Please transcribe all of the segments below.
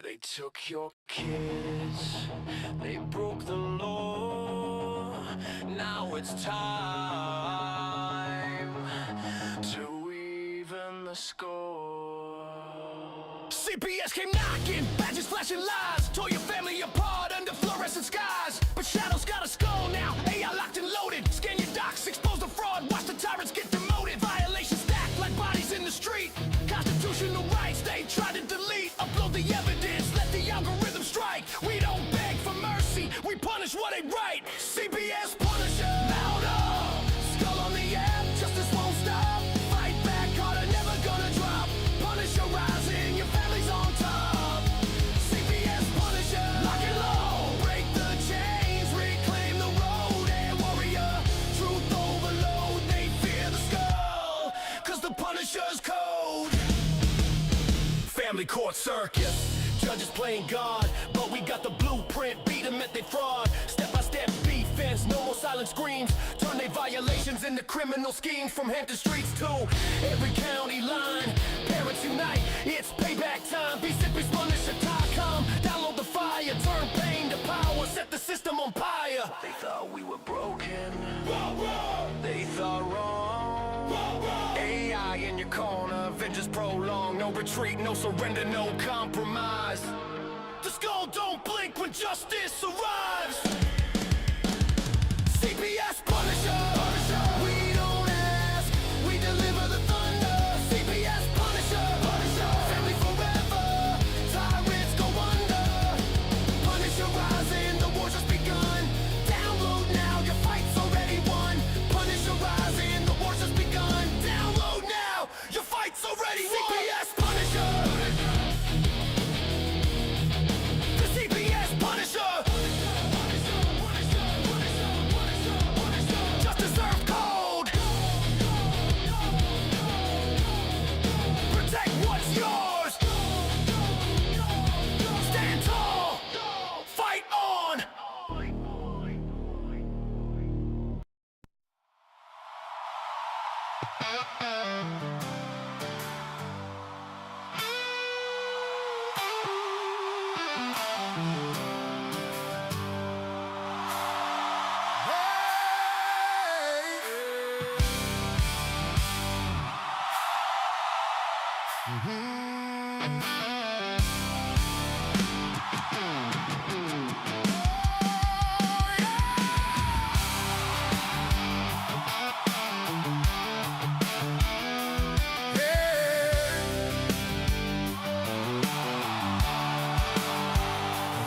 They took your kids, they broke the law. Now it's time to even the score. CPS came knocking, badges flashing lies, tore your family apart under fluorescent skies. But Shadow's got a skull now, AI locked and loaded. Scan your docs, expose the fraud, watch the tyrants get demoted. Violations stacked like bodies in the street. Constitutional rights they try to delete. Upload the evidence, let the algorithm strike. We don't beg for mercy, we punish what ain't right. CPS Punisher, louder. Skull on the app, justice won't stop. Fight back harder, never gonna drop. Punisher rising, your family's on top. CPS Punisher, lock it low. Break the chains, reclaim the road. Air warrior, truth overload. They fear the skull, cause the Punisher's code. Family court circus, judges playing God, but we got the blueprint, beat them at they fraud. Step-by-step defense, no more silent screams. Turn their violations into criminal schemes. From Hampton streets to every county line, parents unite, it's payback time. BCPSPunisher.com, download the fire, turn pain to power, set the system on fire. They thought we were broken, they thought wrong. AI in your corner, vengeance prolonged. No retreat, no surrender, no compromise. The skull don't blink when justice arrives. CPS Punisher, we don't ask, we deliver the thunder. CPS Punisher, family forever, tyrants go under. Punisher rising, the war's just begun. Download now, your fight's already won. Punisher rising, the war's just begun. Download now, your fight's already won. CPS Punisher, the CPS Punisher. Just deserve code. Protect what's yours. Stand tall. Fight on.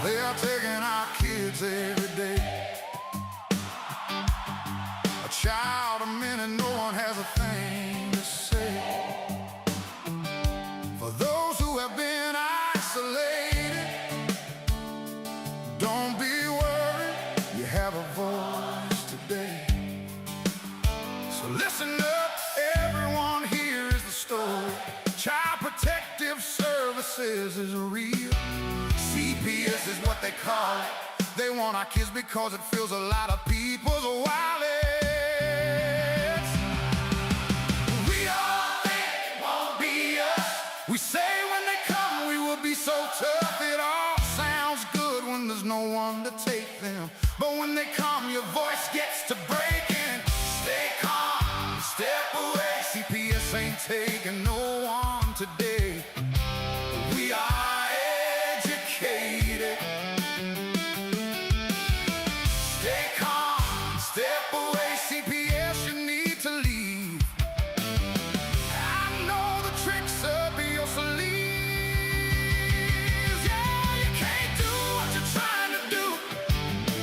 They are taking our kids every day. A child a minute, no one has a thing to say. For those who have been isolated, don't be worried, you have a voice today. So listen up, everyone, here is the story. Child Protective Services is real. CPS is what they call it. They want our kids because it fills a lot of people's wallets. We all think it won't be us. We say when they come we will be so tough. It all sounds good when there's no one to take them, but when they come your voice gets to breaking. Stay calm, step away. CPS ain't taking no one today. We are educated. Stay calm, step away. CPS, you need to leave. I know the tricks up your sleeves. Yeah, you can't do what you're trying to do.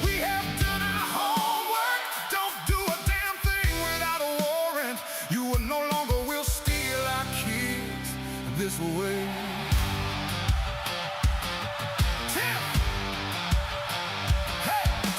We have done our homework. Don't do a damn thing without a warrant. You no longer will steal our kids this way.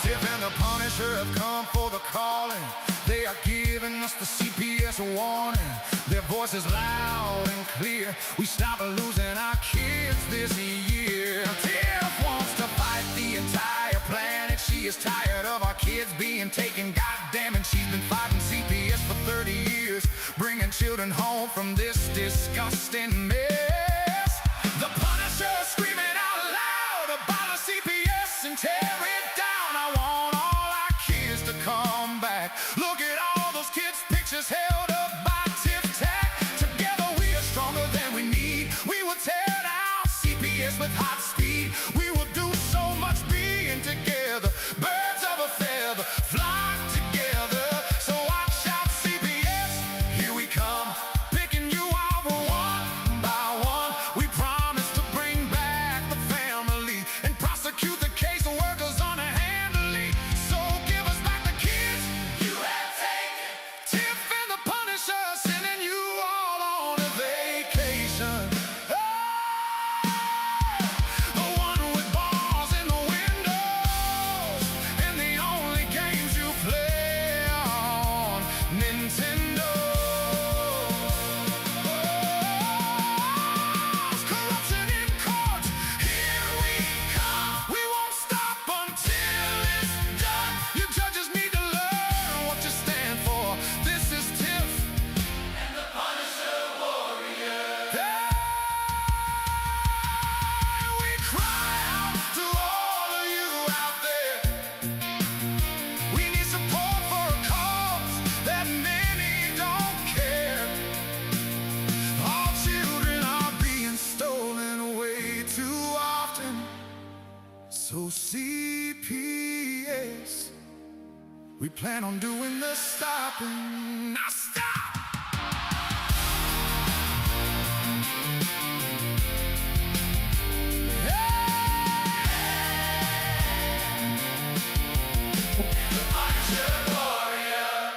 Tiff and the Punisher have come for the calling. They are giving us the CPS warning. Their voice is loud and clear. We stop losing our kids this year. Tiff wants to fight the entire planet. She is tired of our kids being taken. Goddamn, and she's been fighting CPS for 30 years, bringing children home from this disgusting mess. The Punisher screaming out CPS with hot speed. We will do so much being together. Birds of a feather flock together. So watch out, CPS, here we come, picking you off one by one. We promise to bring back the family and prosecute the case workers unhandily. So give us back the kids you have taken. Tiff and the Punisher sending you all on a vacation. The one with bars in the windows and the only games you play on Nintendo. Corruption in court, here we come. We won't stop until it's done. You judges need to learn what you stand for. This is Tiff and the Punisher Warrior. Hey, we cry out to all of you out there. We need support for a cause that many don't care. Our children are being stolen away too often. So CPS, we plan on doing the stopping. Now stop! The Punisher Warrior.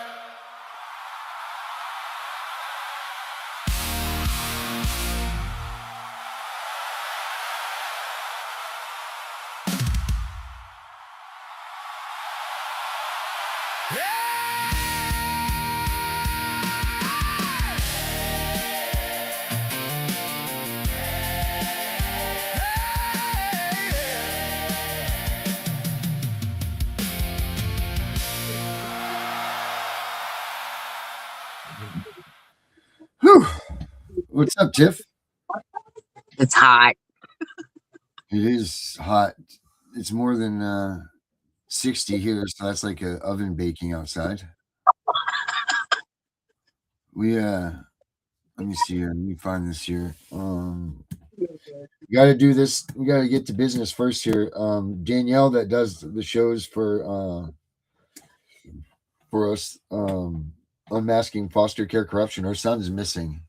Whew. What's up, Tiff? It's hot. It is hot. It's more than 60 here, so that's like an oven baking outside. Let me see here. Let me find this here. We got to do this. We got to get to business first here. Danielle, that does the shows for us, unmasking foster care corruption. Her son's missing,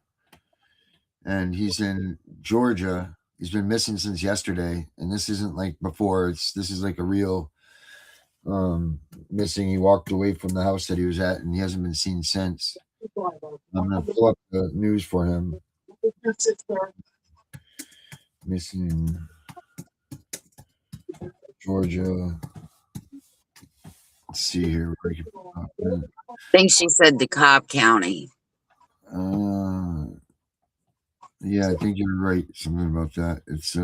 and he's in Georgia. He's been missing since yesterday, and this isn't like before. This is like a real missing. He walked away from the house that he was at, and he hasn't been seen since. I'm gonna pull up the news for him. Missing Georgia. Let's see here. I think she said DeKalb County. Yeah, I think you're right. Something about that. It's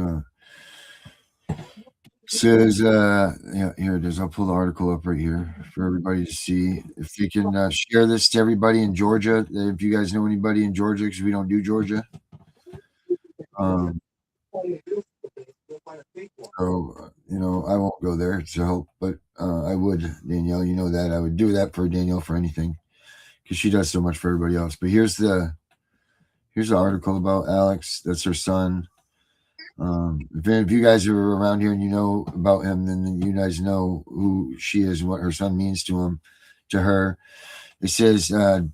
says yeah, here it is. I'll pull the article up right here for everybody to see. If you can share this to everybody in Georgia, if you guys know anybody in Georgia, because we don't do Georgia. So I won't go there to help, but I would, Danielle. You know that I would do that for Danielle for anything, because she does so much for everybody else. But here's the article about Alex. That's her son. If you guys are around here and you know about him, then you guys know who she is and what her son means to her. It says DeKalb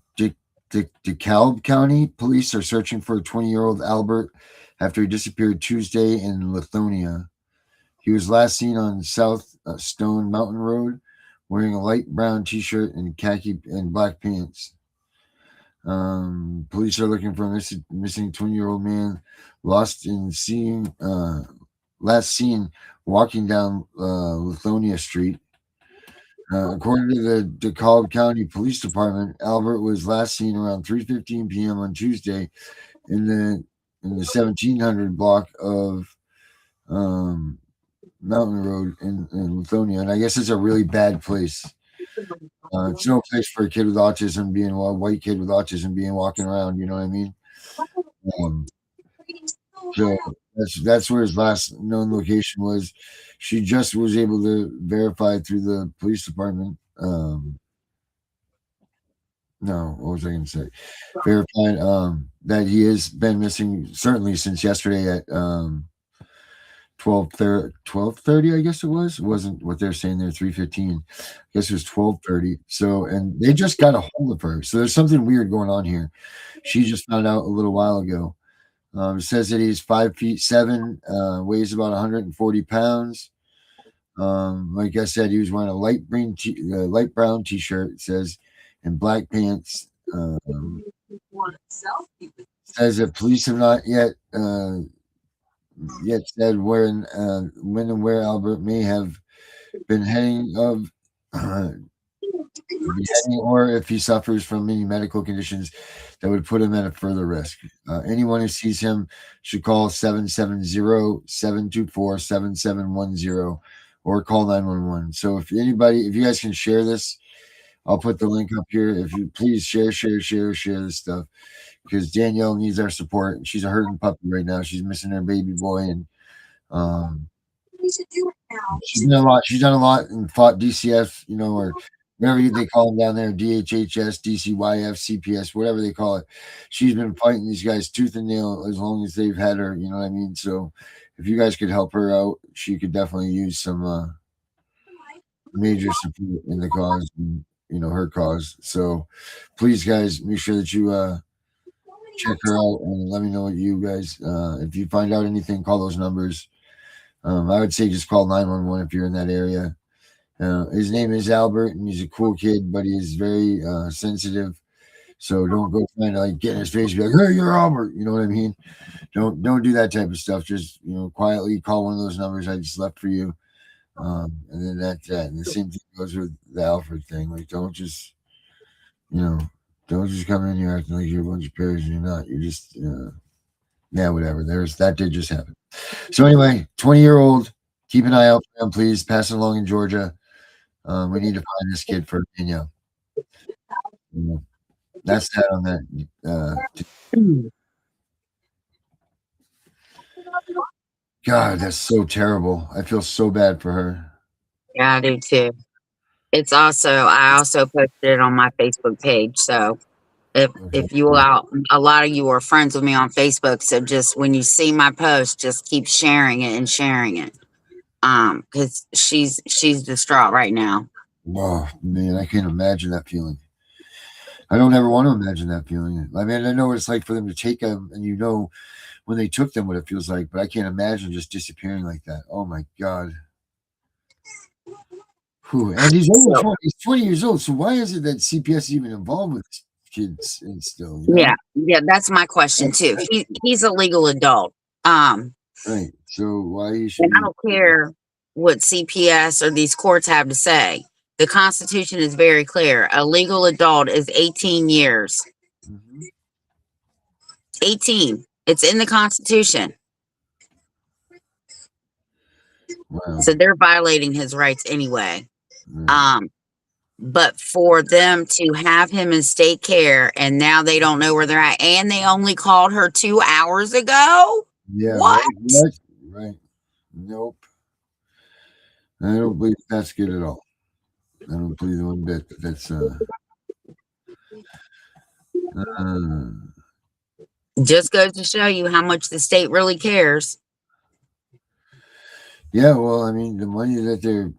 County police are searching for 20-year-old Albert after he disappeared Tuesday in Lithonia. He was last seen on South Stone Mountain Road wearing a light brown t-shirt and khaki and black pants. Police are looking for a missing 20-year-old man last seen walking down Lithonia Street. According to the DeKalb County Police Department, Albert was last seen around 3:15 p.m. on Tuesday in the 1700 block of Mountain Road in Lithonia, and I guess it's a really bad place. It's no place for a kid with autism being a white kid with autism being walking around. You know what I mean? So that's where his last known location was. She just was able to verify through the police department. No, what was I going to say? Verified that he has been missing certainly since yesterday at 12:30, I guess it was. It wasn't what they're saying there, 3:15. I guess it was 12:30. So, and they just got a hold of her. So there's something weird going on here. She just found out a little while ago. It says that he's 5'7", weighs about 140 pounds. Like I said, he was wearing a light brown t-shirt, it says, and black pants. Says that police have not yet said when and where Albert may have been heading or if he suffers from any medical conditions that would put him at a further risk. Anyone who sees him should call 770-724-7710 or call 911. So if you guys can share this, I'll put the link up here. If you please share this stuff, because Danielle needs our support. She's a hurting puppy right now. She's missing her baby boy, and she's done a lot and fought DCF, or whatever they call them down there, DHHS, DCYF, CPS, whatever they call it. She's been fighting these guys tooth and nail as long as they've had her. You know what I mean? So if you guys could help her out, she could definitely use some major support in the cause, and, her cause. So please, guys, make sure that you check her out and let me know what you guys, if you find out anything, call those numbers. I would say just call 911 if you're in that area. His name is Albert, and he's a cool kid, but he is very sensitive. So don't go trying to get in his face and be like, "Hey, you're Albert." You know what I mean? Don't do that type of stuff. Just quietly call one of those numbers I just left for you, and then that's that. And the same thing goes with the Alfred thing. Don't just come in here acting like you're a bunch of parents and you're not. You're just whatever. That did just happen. So anyway, 20-year-old, keep an eye out for him, please. Pass it along in Georgia. We need to find this kid for Danielle. That's that on that. God, that's so terrible. I feel so bad for her. Yeah, I do too. I also posted it on my Facebook page. So if you allow, a lot of you are friends with me on Facebook. So just when you see my post, just keep sharing it. Because she's distraught right now. Oh man, I can't imagine that feeling. I don't ever want to imagine that feeling. I mean, I know what it's like for them to take them, and when they took them, what it feels like, but I can't imagine just disappearing like that. Oh my God. Whew. And he's only 20 years old. So why is it that CPS is even involved with kids and still? Yeah, that's my question too. He's a legal adult. Right. So why should I don't care what CPS or these courts have to say. The Constitution is very clear. A legal adult is 18 years. 18. It's in the Constitution. Wow. So they're violating his rights anyway. But for them to have him in state care and now they don't know where they're at, and they only called her 2 hours ago. Yeah. What? Right. Nope. I don't believe that's good at all. I don't believe one bit that that's just goes to show you how much the state really cares. Yeah, well, I mean, the money that they're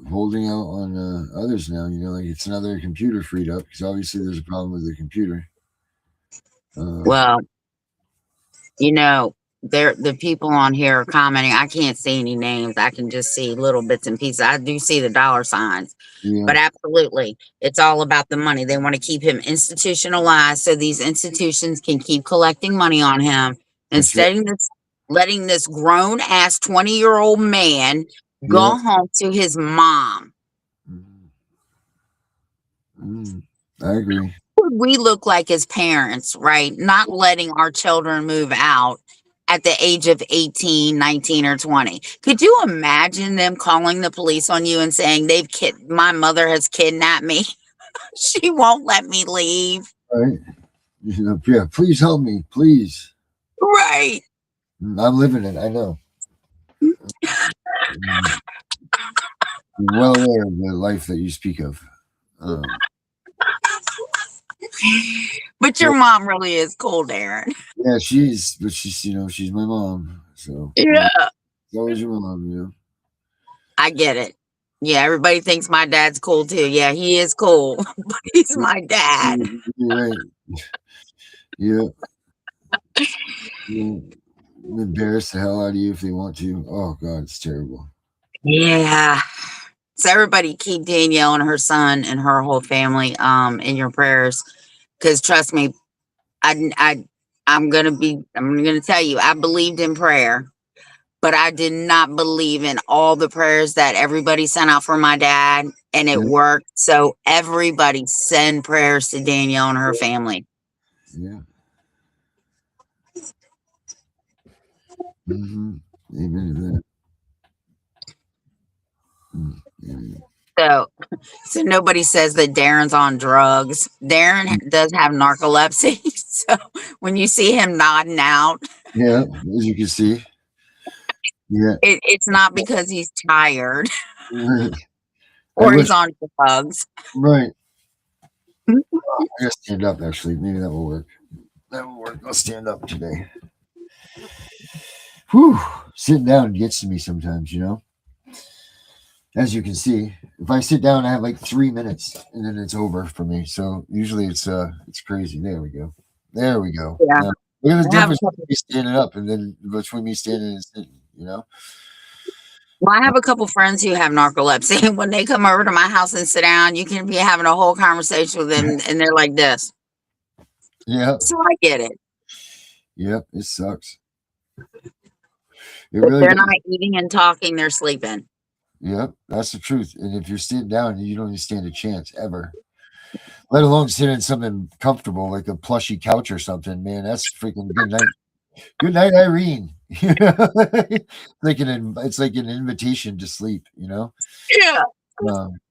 holding out on others now, it's another computer freed up, because obviously there's a problem with the computer. Well, the people on here are commenting. I can't see any names. I can just see little bits and pieces. I do see the dollar signs, but absolutely, it's all about the money. They want to keep him institutionalized so these institutions can keep collecting money on him instead of letting this grown ass 20-year-old man go home to his mom. I agree. What would we look like as parents, right? Not letting our children move out at the age of 18, 19, or 20. Could you imagine them calling the police on you and saying, my mother has kidnapped me. She won't let me leave. Right. Yeah, please help me, please. Right. I'm living it, I know. I'm well aware of the life that you speak of. But your mom really is cool, Darren. Yeah, she's my mom. So yeah. always your mom, you know. I get it. Yeah, everybody thinks my dad's cool too. Yeah, he is cool, but he's my dad. You're right. Yeah. Yeah. Embarrass the hell out of you if they want to. Oh God, it's terrible. Yeah. So everybody keep Danielle and her son and her whole family in your prayers. Cause trust me, I I'm gonna tell you, I believed in prayer, but I did not believe in all the prayers that everybody sent out for my dad, and it Yeah. worked. So everybody send prayers to Danielle and her family. Yeah. Mm-hmm. Amen to that. Amen. So nobody says that Darren's on drugs. Darren does have narcolepsy. So when you see him nodding out, Yeah, as you can see. Yeah. it's not because he's tired Right. I or wish. he's on drugs. Right. I gotta stand up. Actually, maybe that will work. That will work. I'll stand up today. Whew. Sitting down gets to me sometimes, you know. As you can see, if I sit down, I have like 3 minutes, and then it's over for me. So usually it's crazy. There we go. There we go. Yeah. Look at the I have a difference couple, between me standing up and then between me standing and sitting. You know. well, I have a couple friends who have narcolepsy. When they come over to my house and sit down, you can be having a whole conversation with them and they're like this. Yeah. So I get it. Yep. It sucks. It If really they're does. not eating and talking, they're sleeping. Yep. That's the truth. And if you're sitting down, you don't even stand a chance ever. Let alone sit in something comfortable like a plushy couch or something. Man, that's freaking good night. Good night, Irene. It's like an invitation to sleep. You know. Yeah.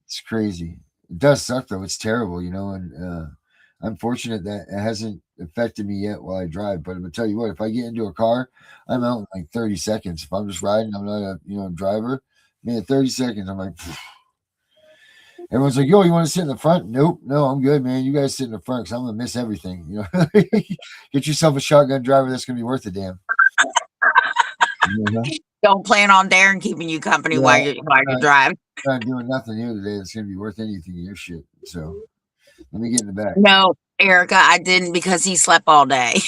It's crazy. It does suck though. It's terrible, you know. And I'm fortunate that it hasn't affected me yet while I drive. But I'm gonna tell you what, if I get into a car, I'm out in like 30 seconds. If I'm just riding, I'm not a driver. Man, 30 seconds, I'm like. Phew. Everyone's like, "Yo, you want to sit in the front?" Nope, no, I'm good, man. You guys sit in the front because I'm gonna miss everything. You know, get yourself a shotgun driver that's gonna be worth a damn. You know? Don't plan on Darren keeping you company Yeah, while you drive. I'm not doing nothing here today that's gonna be worth anything in your shit. So let me get in the back. No, Erica, I didn't because he slept all day.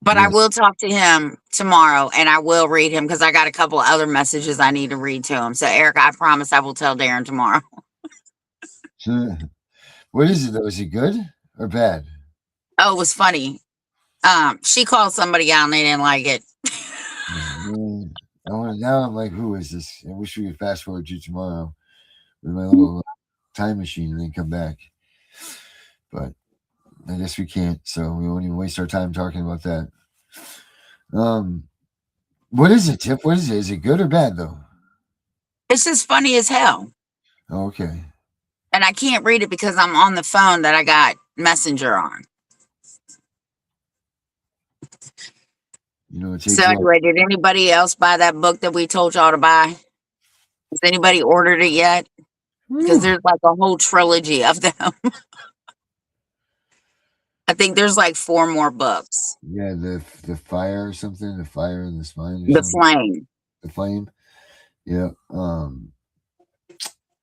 But I Yeah. will talk to him tomorrow and I will read him because I got a couple other messages I need to read to him. So, Erica, I promise I will tell Darren tomorrow. What is it though? Is it good or bad? Oh, it was funny. She called somebody out and they didn't like it. Man, now I'm like, who is this? I wish we could fast forward to tomorrow with my little time machine and then come back. But I guess we can't, so we won't even waste our time talking about that. What is it, Tiff? What is it? Is it good or bad though? It's just funny as hell. Oh, okay. And I can't read it because I'm on the phone that I got Messenger on. You know, it takes So anyway, did anybody else buy that book that we told y'all to buy? Has anybody ordered it yet? Because there's like a whole trilogy of them. I think there's like 4 more books. Yeah, the fire or something, the fire in the spine or The something. Flame. The flame. Yeah. What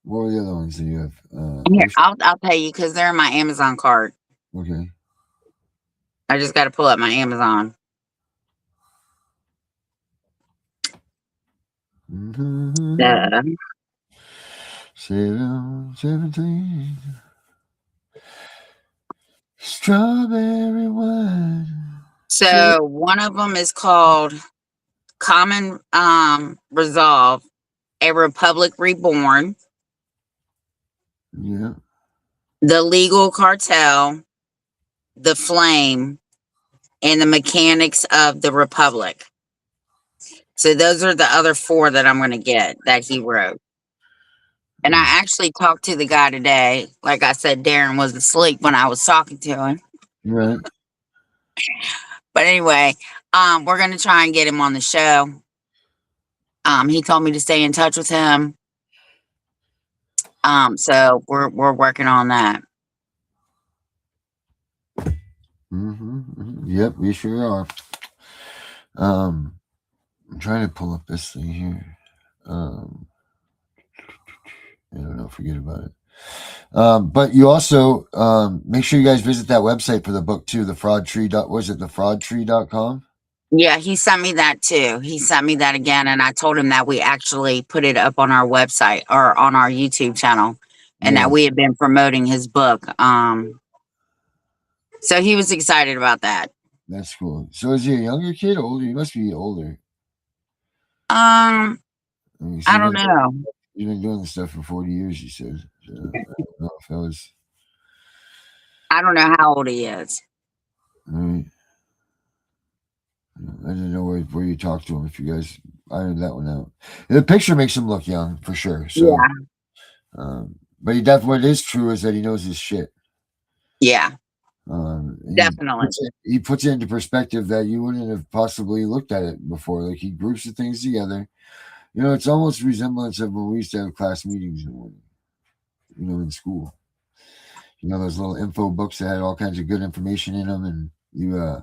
were the other ones that you have? Here, I'll tell you because they're in my Amazon cart. Okay. I just got to pull up my Amazon. Mm-hmm. 17. Strawberry wine. So one of them is called Common Resolve, A Republic Reborn, Yeah. The Legal Cartel, The Flame, and The Mechanics of the Republic. So those are the other 4 that I'm going to get that he wrote. And I actually talked to the guy today. Like I said, Darren was asleep when I was talking to him. Right. But anyway, we're going to try and get him on the show. He told me to stay in touch with him. So we're working on that. Mm-hmm. Yep, we sure are. I'm trying to pull up this thing here. I don't know. Forget about it. But you also make sure you guys visit that website for the book too. The fraud tree. Was it thefraudtree.com? Yeah, he sent me that too. He sent me that again, and I told him that we actually put it up on our website or on our YouTube channel, and that we had been promoting his book. So he was excited about that. That's cool. So is he a younger kid, older? He must be older. I don't know. He's been doing this stuff for 40 years, he says. So I don't know if that was. I don't know how old he is. Right. I didn't know where you talked to him. If you guys ironed that one out, the picture makes him look young for sure. So, yeah. But he definitely, what is true is that he knows his shit. Yeah. Definitely. He puts it into perspective that you wouldn't have possibly looked at it before. Like he groups the things together. You know, it's almost resemblance of when we used to have class meetings in the morning, you know, in school. You know, those little info books that had all kinds of good information in them, and you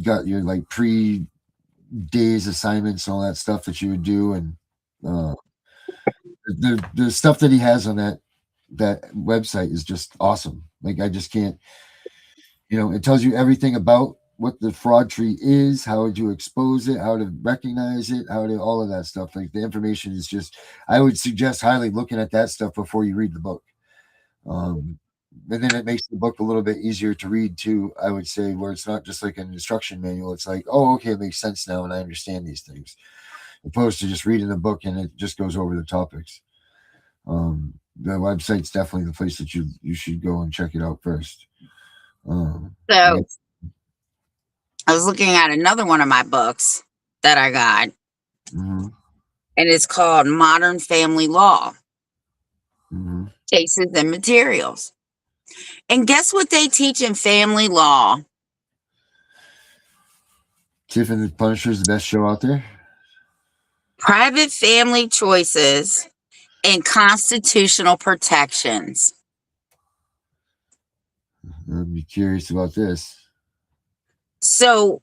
got your like pre-days assignments and all that stuff that you would do, and the stuff that he has on that website is just awesome. Like I just can't, you know, it tells you everything about what the fraud tree is, how would you expose it, how to recognize it, how to all of that stuff. Like the information is just, I would suggest highly looking at that stuff before you read the book. And then it makes the book a little bit easier to read too, I would say, where it's not just like an instruction manual. It's like, oh, okay, it makes sense now and I understand these things, opposed to just reading the book and it just goes over the topics. The website's definitely the place that you should go and check it out first. So I was looking at another one of my books that I got, and it's called Modern Family Law, Cases and Materials. And guess what they teach in family law? Tiff and The Punisher is the best show out there. Private family choices and constitutional protections. I'd be curious about this. So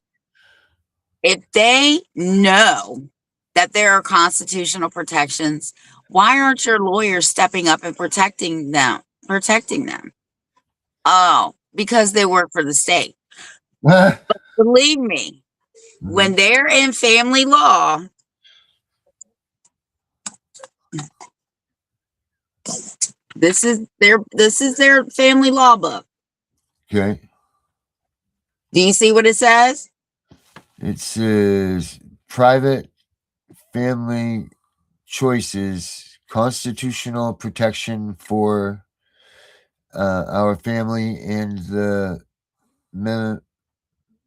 if they know that there are constitutional protections, why aren't your lawyers stepping up and protecting them? Oh, because they work for the state. But believe me, when they're in family law, this is their family law book. Okay. Do you see what it says? It says private family choices, constitutional protection for our family and the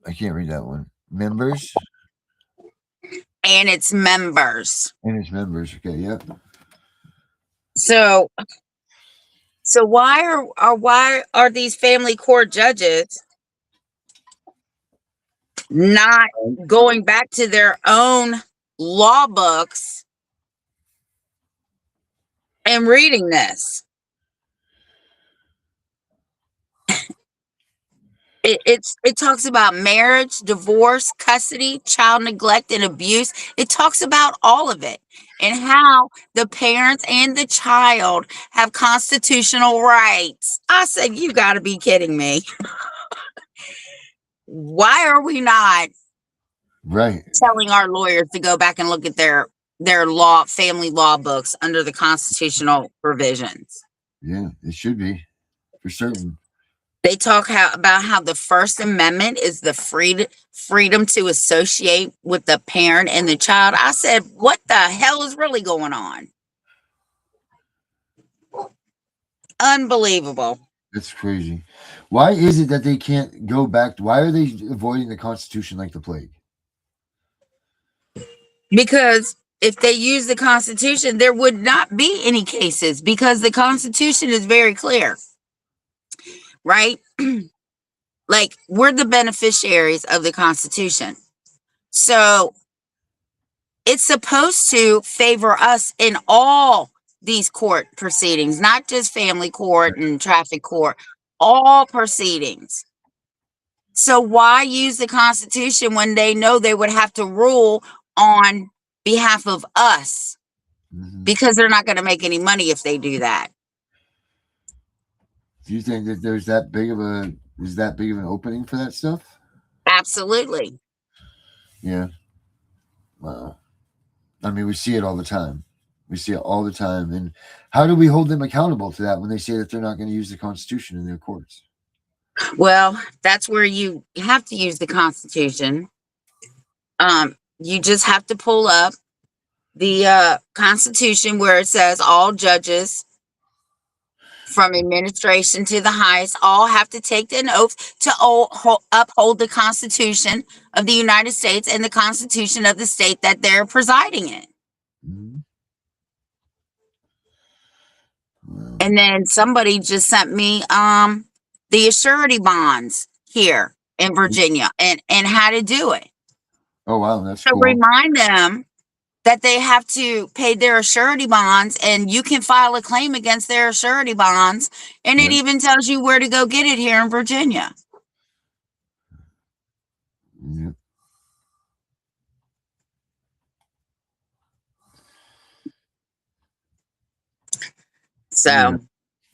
I can't read that one. Members? And its members. And its members. Okay, yep. So why are these family court judges not going back to their own law books and reading this? It talks about marriage, divorce, custody, child neglect, and abuse. It talks about all of it and how the parents and the child have constitutional rights. I said, you got to be kidding me. Why are we not telling our lawyers to go back and look at their family law books under the constitutional provisions? Yeah, it should be for certain. They talk about how the First Amendment is the freedom to associate with the parent and the child. I said, what the hell is really going on? Unbelievable. That's crazy. Why is it that they can't go back? Why are they avoiding the Constitution like the plague? Because if they use the Constitution, there would not be any cases because the Constitution is very clear. Right? Like, we're the beneficiaries of the Constitution. So it's supposed to favor us in all these court proceedings, not just family court and traffic court, all proceedings. So why use the Constitution when they know they would have to rule on behalf of us Mm-hmm. because they're not going to make any money if they do that. Do you think that there's that big of an opening for that stuff? Absolutely. Yeah. Wow. I mean, we see it all the time. We see it all the time. And how do we hold them accountable to that when they say that they're not going to use the Constitution in their courts? Well, that's where you have to use the Constitution. You just have to pull up the Constitution where it says all judges from administration to the highest all have to take an oath to uphold the Constitution of the United States and the Constitution of the state that they're presiding in. Mm-hmm. Wow. And then somebody just sent me the surety bonds here in Virginia and how to do it. Oh, wow. That's So cool. remind them that they have to pay their surety bonds, and you can file a claim against their surety bonds, and it Yeah. even tells you where to go get it here in Virginia. Yeah. So Yeah.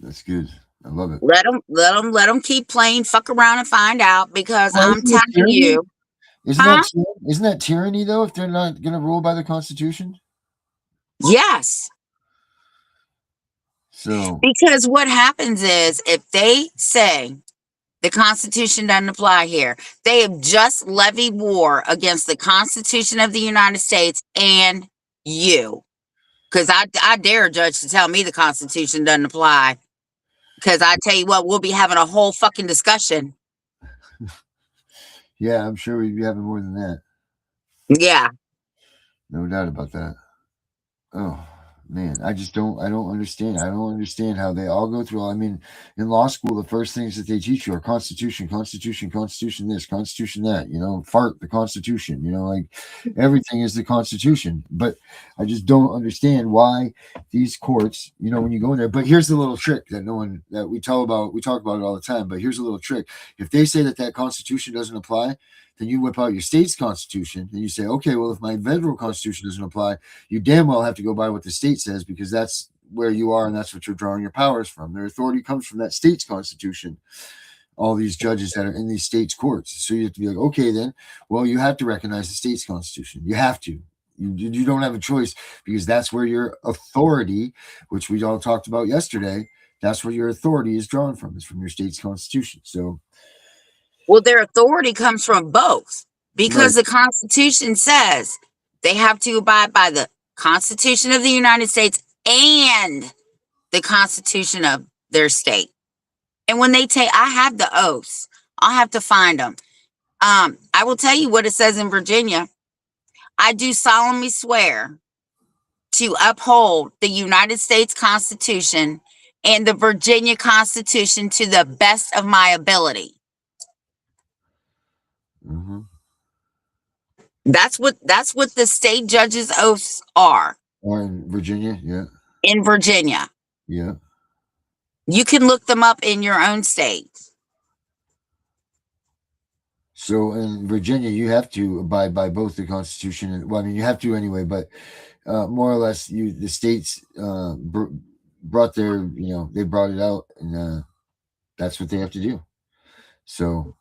That's good. I love it. let them keep playing, fuck around and find out, because Well, I'm isn't that telling tyranny? you, Isn't that tyranny though? If they're not going to rule by the Constitution, yes. so Because what happens is if they say the Constitution doesn't apply here, they have just levied war against the Constitution of the United States and you. Because I dare a judge to tell me the Constitution doesn't apply. Because I tell you what, we'll be having a whole fucking discussion. yeah, I'm sure we'd be having more than that. Yeah. No doubt about that. Oh man, I don't understand. I don't understand how they all go through. I mean, in law school, the first things that they teach you are Constitution, Constitution, Constitution, this, Constitution, that. Fart the Constitution. Like everything is the Constitution. But I just don't understand why these courts. When you go in there. But here's the little trick that we talk about it all the time. But here's a little trick: if they say that Constitution doesn't apply, then you whip out your state's constitution and you say, okay, well, if my federal constitution doesn't apply, you damn well have to go by what the state says, because that's where you are and that's what you're drawing your powers from. Their authority comes from that state's constitution. All these judges that are in these states' courts. So you have to be like, okay, then, well, you have to recognize the state's constitution. You have to. You don't have a choice, because that's where your authority, which we all talked about yesterday, that's where your authority is drawn from, is from your state's constitution. So, Well, their authority comes from both, because right. the Constitution says they have to abide by the Constitution of the United States and the Constitution of their state. And when they I have the oaths. I'll have to find them. I will tell you what it says in Virginia. I do solemnly swear to uphold the United States Constitution and the Virginia Constitution to the best of my ability. Mm-hmm. That's what the state judges' oaths are. Or in Virginia, yeah. In Virginia. Yeah. You can look them up in your own state. So in Virginia, you have to abide by both the Constitution and, well, I mean, you have to anyway, but more or less, the states brought their, they brought it out, and that's what they have to do. So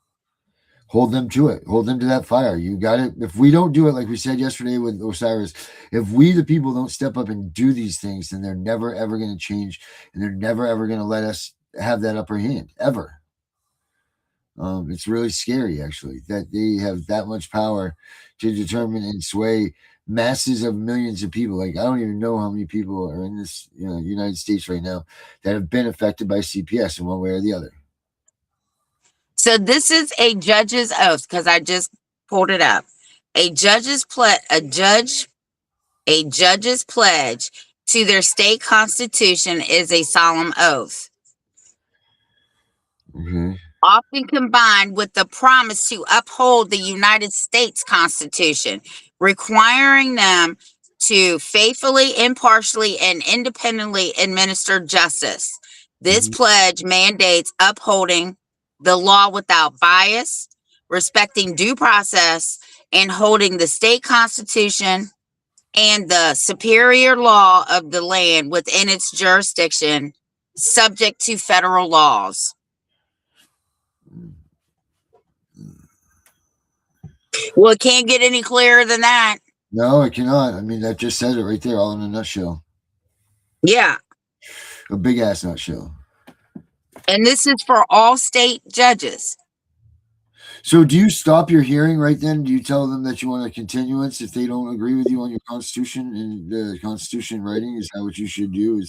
hold them to it. Hold them to that fire. You got it. If we don't do it, like we said yesterday with Osiris, if we, the people, don't step up and do these things, then they're never, ever going to change, and they're never, ever going to let us have that upper hand, ever. It's really scary, actually, that they have that much power to determine and sway masses of millions of people. Like, I don't even know how many people are in this United States right now that have been affected by CPS in one way or the other. So this is a judge's oath, because I just pulled it up. A judge's pledge to their state constitution is a solemn oath. Okay. Often combined with the promise to uphold the United States Constitution, requiring them to faithfully, impartially, and independently administer justice. This pledge mandates upholding the law without bias, respecting due process, and holding the state constitution and the superior law of the land within its jurisdiction, subject to federal laws. Well, it can't get any clearer than that. No, it cannot. I mean, that just says it right there, all in a nutshell. Yeah. A big ass nutshell. And this is for all state judges. So do you stop your hearing right then? Do you tell them that you want a continuance if they don't agree with you on your constitution and the constitution writing? Is that what you should do?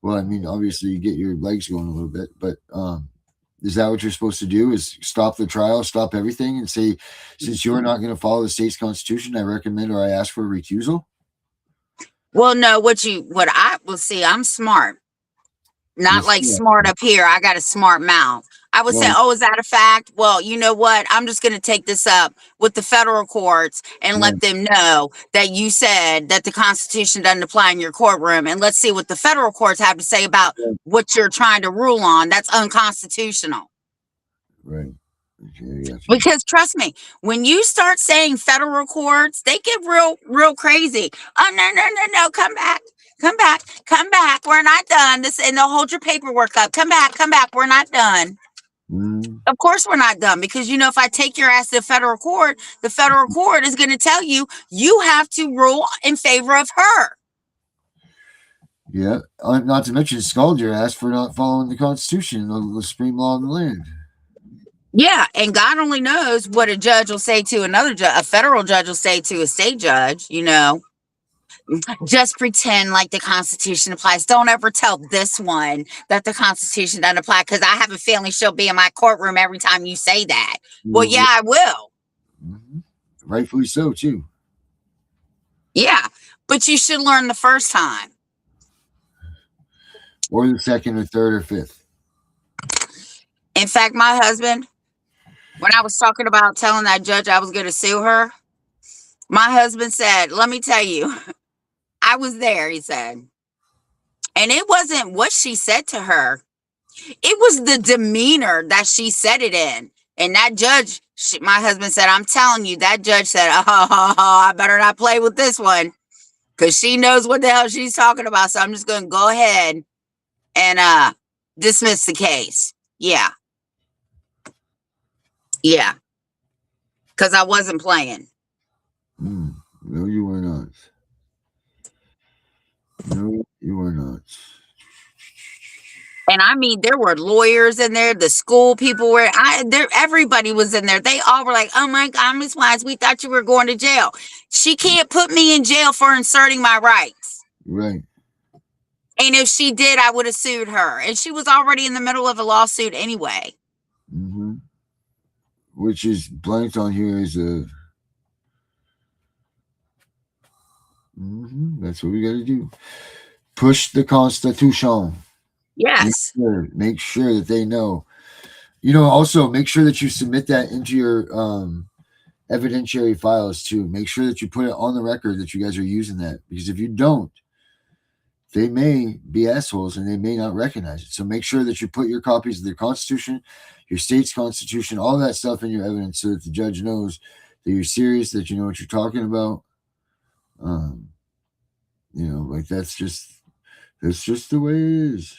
Well, I mean, obviously you get your legs going a little bit, but is that what you're supposed to do? Is stop the trial, stop everything, and say, since you're not going to follow the state's constitution, I recommend or I ask for a recusal? Well, no, what I will see, I'm smart. Not like smart up here. I got a smart mouth. I would say, oh, is that a fact? Well, you know what? I'm just going to take this up with the federal courts and let them know that you said that the Constitution doesn't apply in your courtroom. And let's see what the federal courts have to say about what you're trying to rule on. That's unconstitutional. Right. Okay, because trust me, when you start saying federal courts, they get real crazy. Oh, no. Come back. We're not done. This, and they'll hold your paperwork up. Come back. We're not done. Of course we're not done, because if I take your ass to the federal court is going to tell you have to rule in favor of her. Yeah, not to mention scald your ass for not following the Constitution, the supreme law of the land. Yeah, and God only knows what a judge will say to another judge. A federal judge will say to a state judge, just pretend like the Constitution applies. Don't ever tell this one that the Constitution doesn't apply, because I have a feeling she'll be in my courtroom every time you say that. Well, yeah, I will. Rightfully so, too. Yeah, but you should learn the first time. Or the second or third or fifth. In fact, my husband, when I was talking about telling that judge I was going to sue her, my husband said, let me tell you, I was there, he said. And it wasn't what she said to her. It was the demeanor that she said it in. And that judge, my husband said, I'm telling you, that judge said, I better not play with this one, because she knows what the hell she's talking about. So I'm just going to go ahead and dismiss the case. Yeah. Because I wasn't playing. No, you were not. No, you were not. And I mean, there were lawyers in there. The school people were there. Everybody was in there. They all were like, oh my God, Miss Wise, we thought you were going to jail. She can't put me in jail for inserting my rights. Right. And if she did, I would have sued her. And she was already in the middle of a lawsuit anyway. Which is blanked on here as a... That's what we got to do. Push the Constitution. Yes. Make sure that they know. Also make sure that you submit that into your evidentiary files too. Make sure that you put it on the record that you guys are using that, because if you don't, they may be assholes and they may not recognize it. So make sure that you put your copies of the Constitution, your state's Constitution, all that stuff in your evidence, so that the judge knows that you're serious, that you know what you're talking about. Like that's just the way it is.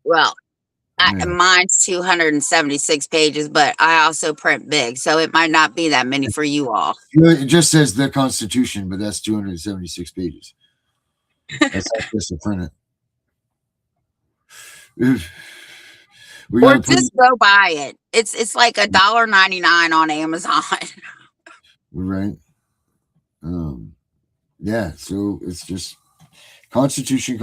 Well, mine's 276 pages, but I also print big, so it might not be that many for you all. It just says the Constitution, but that's 276 pages. That's not just to print it. Or just go buy it. It's like $1.99 on Amazon. Right. Yeah, so it's just Constitution.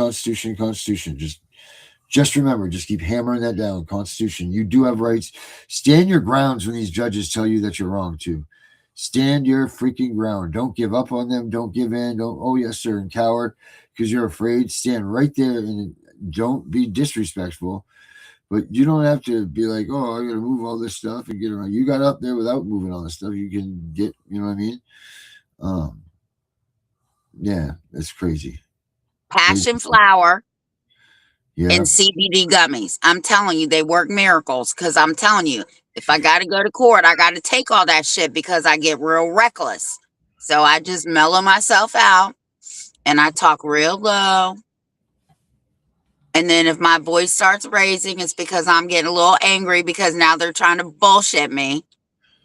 Just remember, just keep hammering that down. Constitution. You do have rights. Stand your grounds when these judges tell you that you're wrong too. Stand your freaking ground. Don't give up on them. Don't give in. Don't, oh yes, sir, and coward because you're afraid. Stand right there and don't be disrespectful. But you don't have to be like, oh, I got to move all this stuff and get around. You got up there without moving all this stuff. You can get, you know what I mean? Yeah, that's crazy. Passion flower and CBD gummies. I'm telling you, they work miracles, because I'm telling you, If I got to go to court, I got to take all that shit because I get real reckless. So I just mellow myself out and I talk real low. And then if my voice starts raising, it's because I'm getting a little angry because now they're trying to bullshit me.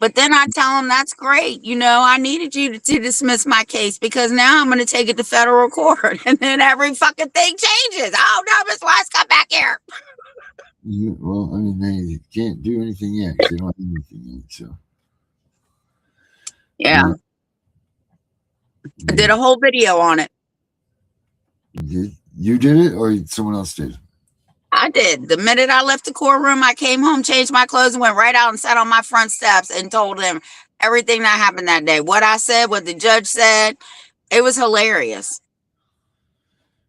But then I tell them that's great. You know, I needed you to dismiss my case because now I'm going to take it to federal court. And then every fucking thing changes. Oh, no, Miss Wise, come back here. Yeah, well, I mean, they can't do anything yet because they don't have anything yet. So, yeah. I did a whole video on it. You did it or someone else did? I did. The minute I left the courtroom, I came home, changed my clothes, and went right out and sat on my front steps and told him everything that happened that day. What I said, what the judge said. It was hilarious.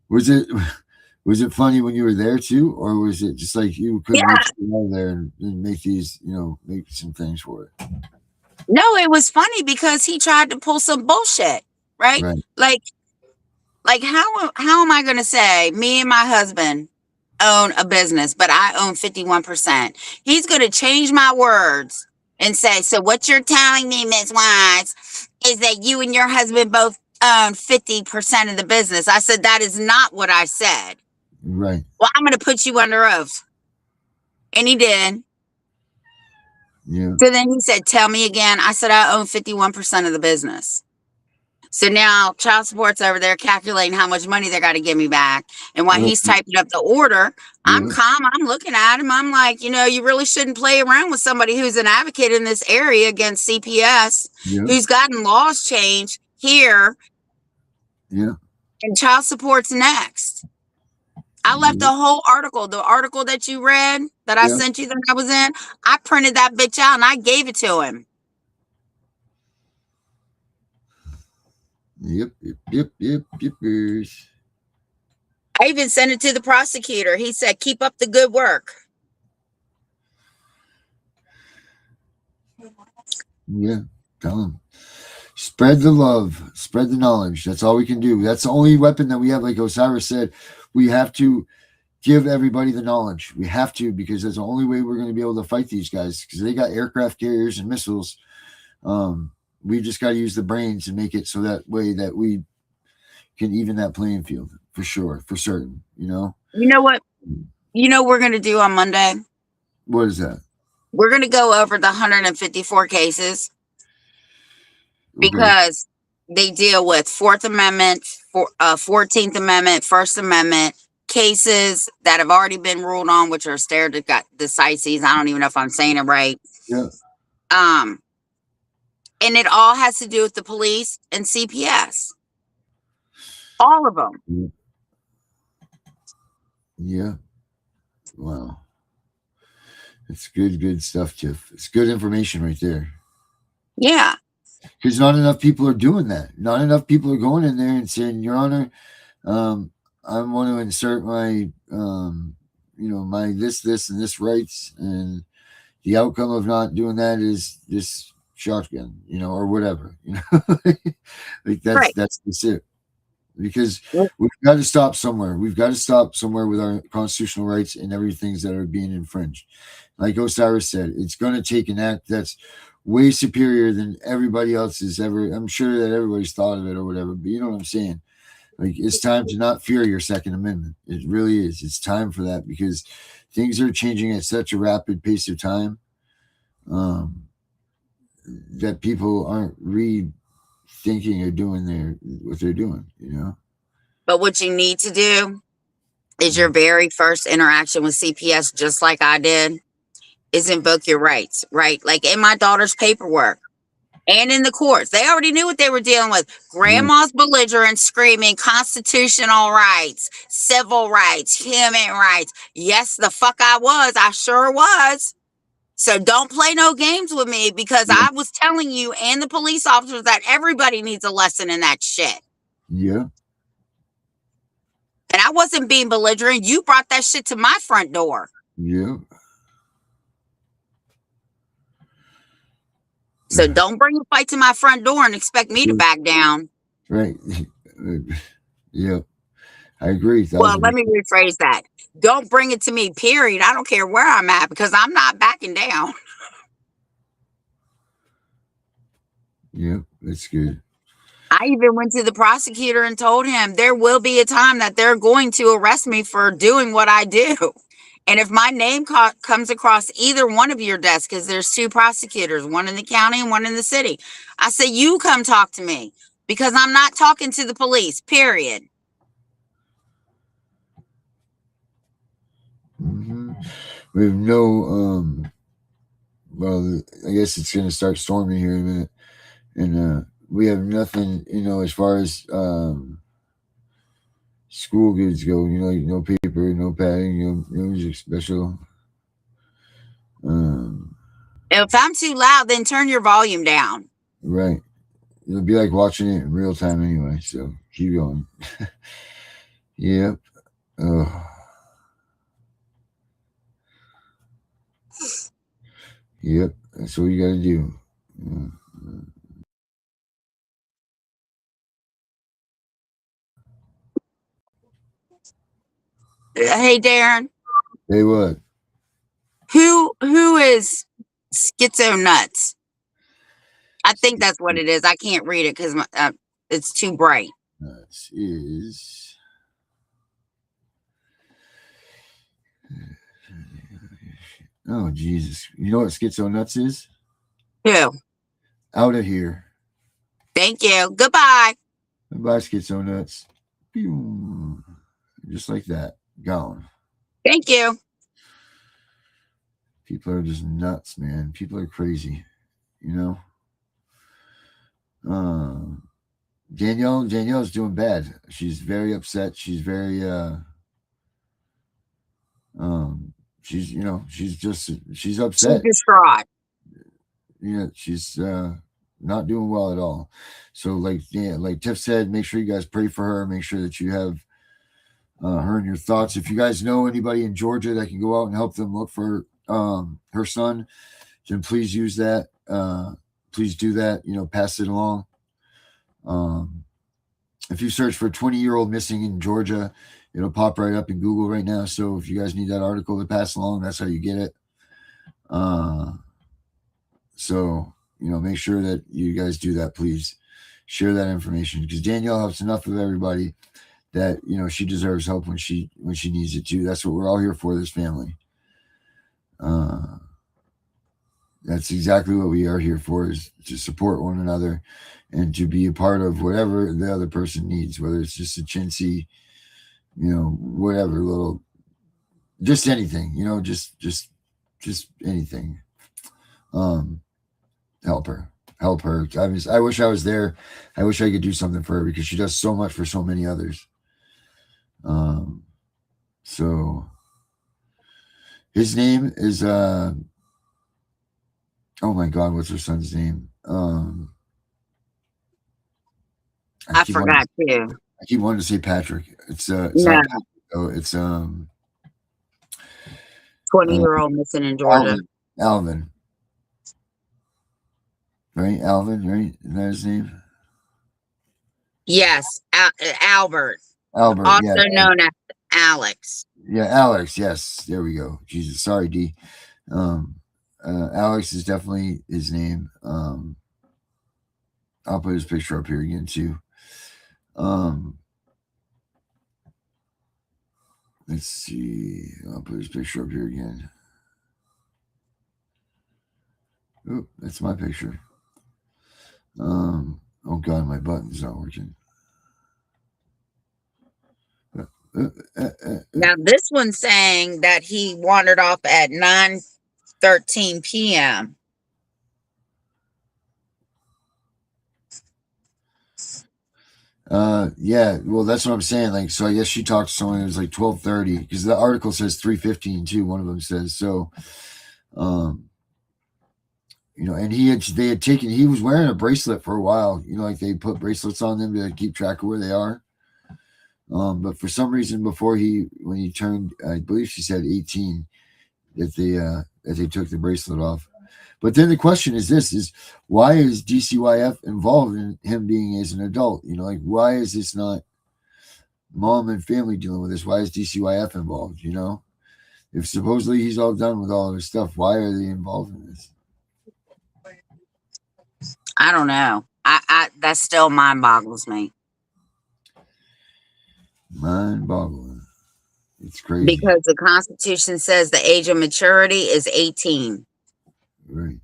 Was it funny when you were there too, or was it just like you couldn't wait to go there and make these, make some things for it? No, it was funny because he tried to pull some bullshit, right? Like how am I going to say me and my husband own a business, but I own 51%. He's going to change my words and say, so what you're telling me, Ms. Wise, is that you and your husband both own 50% of the business. I said, that is not what I said. Right. Well, I'm going to put you under oath. And he did. Yeah. So then he said, tell me again. I said, I own 51% of the business. So now child support's over there calculating how much money they got to give me back. And while he's typing up the order, I'm calm. I'm looking at him. I'm like, you really shouldn't play around with somebody who's an advocate in this area against CPS, who's gotten laws changed here. Yeah. And child support's next. I left the whole article, the article that you read that I sent you that I was in. I printed that bitch out and I gave it to him. Yep. I even sent it to the prosecutor. He said, keep up the good work. Yeah, tell him. Spread the love, spread the knowledge. That's all we can do. That's the only weapon that we have. Like Osiris said, we have to give everybody the knowledge. We have to, because that's the only way we're going to be able to fight these guys, because they got aircraft carriers and missiles. We just got to use the brains and make it so that way that we can even that playing field for sure, for certain, You know what? We're going to do on Monday? What is that? We're going to go over the 154 cases because they deal with 4th Amendment, 14th Amendment, 1st Amendment cases that have already been ruled on, which are stare decisis. I don't even know if I'm saying it right. Yeah. And it all has to do with the police and CPS. All of them. Yeah. Wow. It's good stuff, Tiff. It's good information right there. Yeah. Because not enough people are doing that. Not enough people are going in there and saying, Your Honor, I want to insert my, my this, and this rights. And the outcome of not doing that is this shotgun, or whatever, like that's it. Because we've got to stop somewhere. We've got to stop somewhere with our constitutional rights and everything that are being infringed. Like Osiris said, it's going to take an act that's way superior than everybody else's ever. I'm sure that everybody's thought of it or whatever, but you know what I'm saying? Like, it's time to not fear your Second Amendment. It really is. It's time for that, because things are changing at such a rapid pace of time that people aren't rethinking or doing what they're doing, But what you need to do is your very first interaction with CPS, just like I did, is invoke your rights, right? Like in my daughter's paperwork and in the courts, they already knew what they were dealing with. Grandma's belligerent, screaming constitutional rights, civil rights, human rights. Yes, the fuck I was. I sure was. So don't play no games with me, because I was telling you and the police officers that everybody needs a lesson in that shit. Yeah. And I wasn't being belligerent. You brought that shit to my front door. Yeah. So don't bring a fight to my front door and expect me to back down. Right. Yeah. I agree. Well, let me rephrase that. Don't bring it to me, period. I don't care where I'm at, because I'm not backing down. Yep, that's good. I even went to the prosecutor and told him there will be a time that they're going to arrest me for doing what I do. And if my name comes across either one of your desks, because there's two prosecutors, one in the county and one in the city, I say, you come talk to me because I'm not talking to the police, period. Mm-hmm. We have no, well, I guess it's going to start storming here in a minute. And we have nothing, as far as school goods go, no paper, no padding, no music special. If I'm too loud, then turn your volume down. Right. It'll be like watching it in real time anyway, so keep going. Yep. Oh. Yep. That's what you got to do. Hey, Darren. Hey, what? Who is Schizo Nuts? I think that's what it is. I can't read it because it's too bright. Nuts is. Oh, Jesus. You know what Schizo Nuts is? Who? Out of here. Thank you. Goodbye. Bye, Schizo Nuts. Pew. Just like that. Gone. Thank you. People are just nuts, man. People are crazy, Danielle's doing bad. She's very upset. She's very she's upset. She's distraught. Yeah, she's not doing well at all. So like Tiff said, make sure you guys pray for her. Make sure that you have her in your thoughts. If you guys know anybody in Georgia that can go out and help them look for her son, then please use that. Please do that. Pass it along. If you search for 20-year-old missing in Georgia, it'll pop right up in Google right now. So if you guys need that article to pass along, that's how you get it. So make sure that you guys do that. Please share that information because Danielle helps enough of everybody that she deserves help when she needs it too. That's what we're all here for. This family. That's exactly what we are here for, is to support one another and to be a part of whatever the other person needs, whether it's just a chintzy, whatever little, just anything, just anything. Help her. I wish I was there. I wish I could do something for her because she does so much for so many others. So his name is, oh my God, what's her son's name? I forgot too. I keep wanting to say Patrick. It's no. not Patrick, though. It's 20-year-old missing in Georgia. Alvin. Right? Alvin, right? Isn't that his name? Yes. Albert. Albert, also known as Alex. Yeah, Alex. Yes, there we go. Jesus, sorry, D. Alex is definitely his name. I'll put his picture up here again too. Let's see. I'll put his picture up here again. Oh, that's my picture. Oh God, my button's not working. Now this one's saying that he wandered off at 9:13 p.m. Yeah, well, that's what I'm saying. Like, so I guess she talked to someone. It was like 12:30 because the article says 3:15 too. One of them says so. And he was wearing a bracelet for a while. Like they put bracelets on them to keep track of where they are. But for some reason, when he turned, I believe she said 18, that they took the bracelet off. But then the question is why is DCYF involved in him being as an adult? Like why is this not mom and family dealing with this? Why is DCYF involved? If supposedly he's all done with all of his stuff, why are they involved in this? I don't know. I that still mind boggles me. Mind boggling. It's crazy. Because the Constitution says the age of maturity is 18. Right.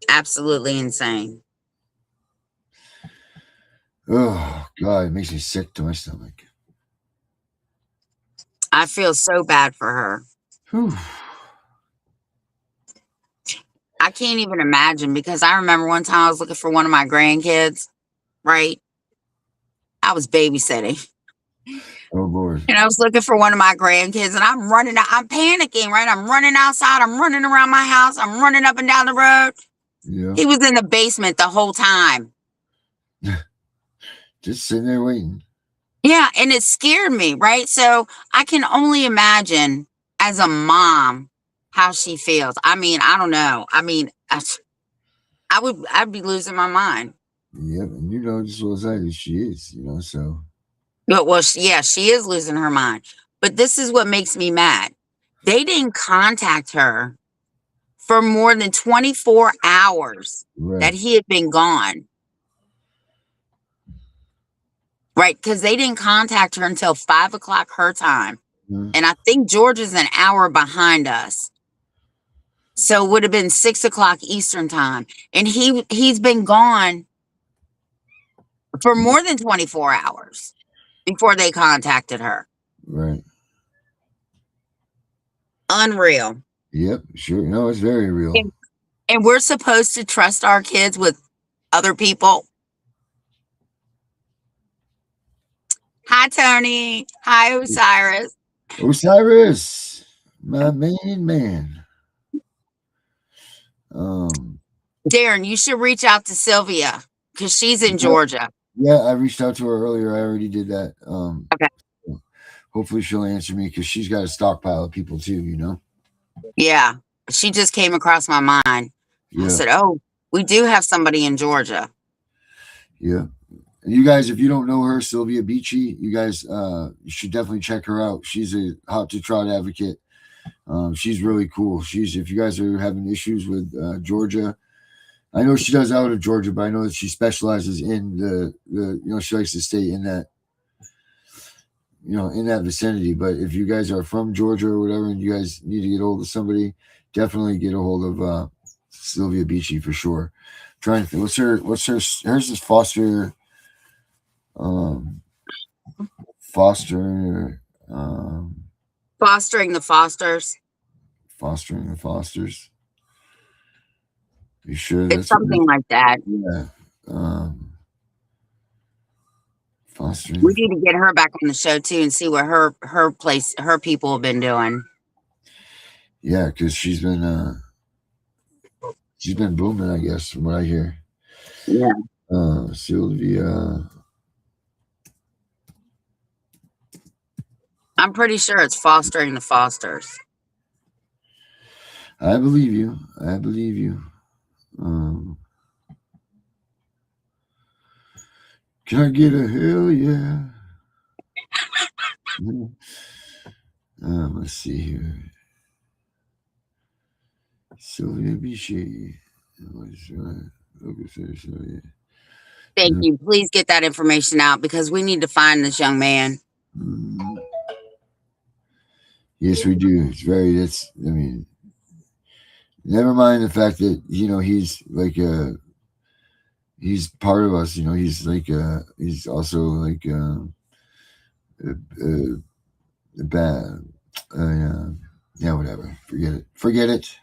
Absolutely insane. Oh God, it makes me sick to my stomach. I feel so bad for her. Whew. I can't even imagine, because I remember one time I was looking for one of my grandkids, right? I was babysitting. Oh Lord. And I was looking for one of my grandkids, and I'm running out. I'm panicking, right? I'm running outside. I'm running around my house. I'm running up and down the road. Yeah. He was in the basement the whole time. Just sitting there waiting. Yeah, and it scared me, right? So I can only imagine as a mom how she feels. I mean, I don't know. I mean, I'd be losing my mind. Yep, and you know just what as I do, she is, you know, so. But well, yeah, she is losing her mind. But this is what makes me mad. They didn't contact her for more than 24 hours Right. that he had been gone. Right, because they didn't contact her until 5 o'clock her time. Mhm. And I think Georgia's an hour behind us. So it would have been 6 o'clock Eastern time. And he's been gone for more than 24 hours before they contacted her. Right. Unreal. Yep, sure. No, it's very real. And we're supposed to trust our kids with other people. Hi, Tony. Hi, Osiris. Osiris, my main man. Darren, you should reach out to Sylvia because she's in Georgia. Yeah, I reached out to her earlier. I already did that. Okay. Hopefully she'll answer me because she's got a stockpile of people too, you know? Yeah. She just came across my mind. Yeah. I said, oh, we do have somebody in Georgia. Yeah. And you guys, if you don't know her, Sylvia Beachy, you guys you should definitely check her out. She's a hot to trot advocate. She's really cool. If you guys are having issues with Georgia, I know she does out of Georgia, but I know that she specializes in the she likes to stay in that, in that vicinity. But if you guys are from Georgia or whatever, and you guys need to get a hold of somebody, definitely get a hold of Sylvia Beachy for sure. I'm trying to think, hers is Foster, Fostering the Fosters. Fostering the Fosters. You sure that's It's something like that. Yeah. Fostering. We need to get her back on the show too and see what her people have been doing. Yeah, because she's been booming, I guess, from what I hear. Yeah. Sylvia. I'm pretty sure it's Fostering the Fosters. I believe you. Can I get a hell yeah? Let's see here. Sylvia Bichet. Thank you. Please get that information out because we need to find this young man. Yes, we do. Never mind the fact that, he's like he's part of us, he's like he's also like bad. Yeah, whatever. Forget it.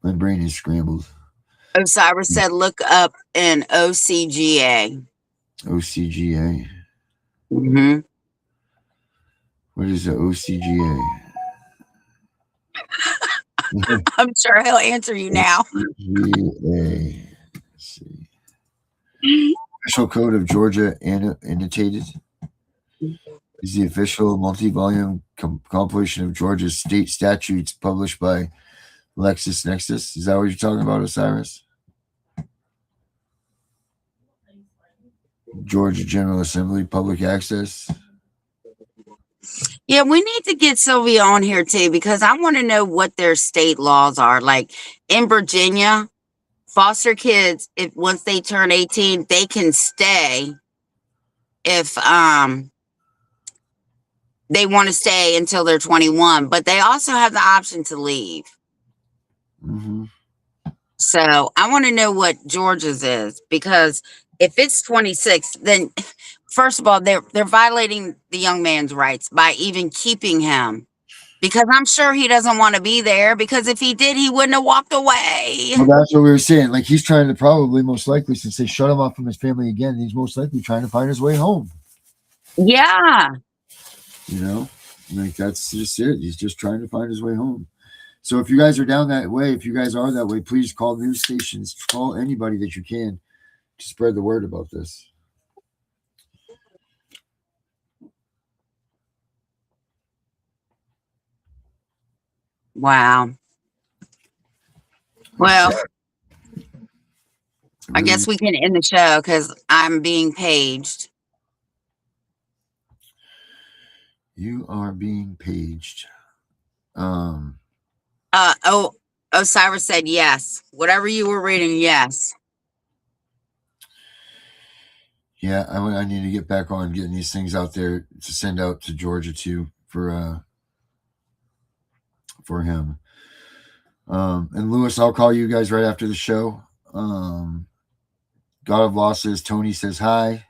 My brain is scrambled. Osiris said, look up an OCGA. OCGA. Mm-hmm. What is the OCGA? I'm sure he'll answer you now. OCGA. Let's see. Official Code of Georgia annotated is the official multi-volume compilation of Georgia's state statutes published by LexisNexis. Is that what you're talking about, Osiris? Georgia General Assembly, public access. Yeah, we need to get Sylvia on here too, because I want to know what their state laws are. Like in Virginia, foster kids, if once they turn 18, they can stay if they want to stay until they're 21, but they also have the option to leave. Mm-hmm. So I want to know what Georgia's is, because if it's 26, then first of all, they're violating the young man's rights by even keeping him, because I'm sure he doesn't want to be there, because if he did, he wouldn't have walked away. Well, that's what we were saying. Like, he's trying to probably, most likely, since they shut him off from his family again, he's most likely trying to find his way home. Yeah. You know, like, that's just it. He's just trying to find his way home. So if you guys are down that way, if you guys are that way, please call news stations, call anybody that you can to spread the word about this. Wow. Well, I guess we can end the show because I'm being paged. You are being paged. Osiris said yes. Whatever you were reading, yes. Yeah, I need to get back on getting these things out there to send out to Georgia too for him. And Lewis, I'll call you guys right after the show. God of Law says, Tony says hi.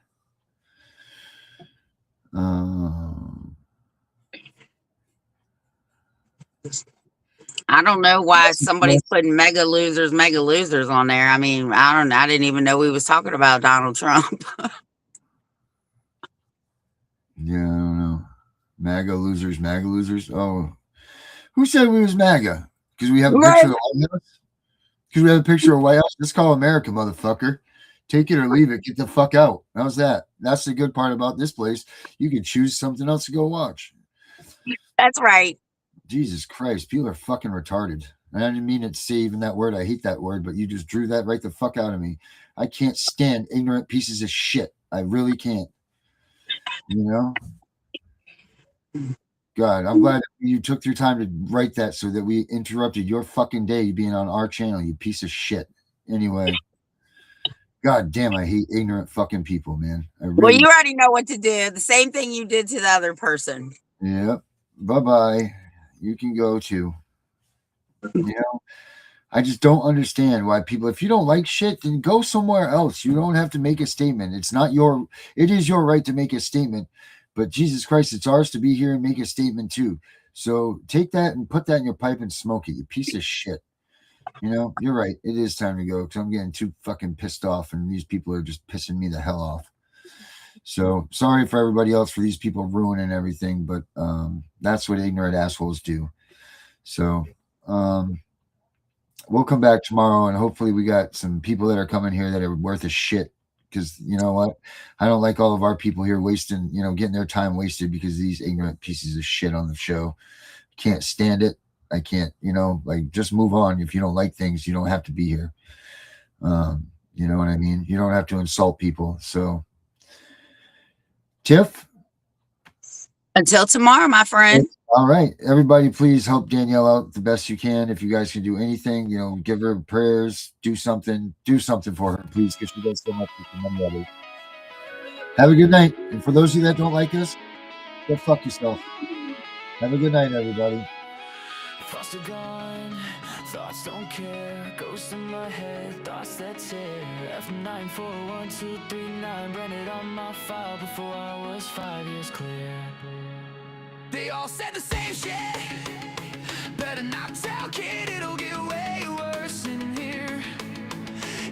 I don't know why somebody's putting mega losers on there. I mean, I didn't even know we was talking about Donald Trump. Yeah, I don't know. MAGA losers. Oh, who said we was MAGA? Because we have a picture of the White House? Because we have a picture of White House? Let's call America, motherfucker. Take it or leave it. Get the fuck out. How's that? That's the good part about this place. You can choose something else to go watch. That's right. Jesus Christ. People are fucking retarded. And I didn't mean it to say even that word. I hate that word, but you just drew that right the fuck out of me. I can't stand ignorant pieces of shit. I really can't. You know? God, I'm glad you took your time to write that so that we interrupted your fucking day being on our channel, you piece of shit. Anyway, God damn, I hate ignorant fucking people, man. Well, you already know what to do. The same thing you did to the other person. Yep. Bye-bye. You can go too. You know, I just don't understand why people, if you don't like shit, then go somewhere else. You don't have to make a statement. It is your right to make a statement. But Jesus Christ, it's ours to be here and make a statement too. So take that and put that in your pipe and smoke it, you piece of shit. You know, you're right. It is time to go because I'm getting too fucking pissed off and these people are just pissing me the hell off. So sorry for everybody else for these people ruining everything, but that's what ignorant assholes do. So we'll come back tomorrow and hopefully we got some people that are coming here that are worth a shit. Because you know what? I don't like all of our people here wasting, getting their time wasted because of these ignorant pieces of shit on the show. Can't stand it. I can't, just move on. If you don't like things, you don't have to be here. You know what I mean? You don't have to insult people. So, Tiff? Until tomorrow, my friend. All right. Everybody, please help Danielle out the best you can. If you guys can do anything, give her prayers, do something for her, please, because she does so much for many others. Have a good night. And for those of you that don't like us, go fuck yourself. Have a good night, everybody. Thoughts are gone, thoughts don't care. Ghosts in my head, thoughts that tear. F941239 branded on my file before I was 5 years clear. They all said the same shit. Better not tell, kid, it'll get way worse in here.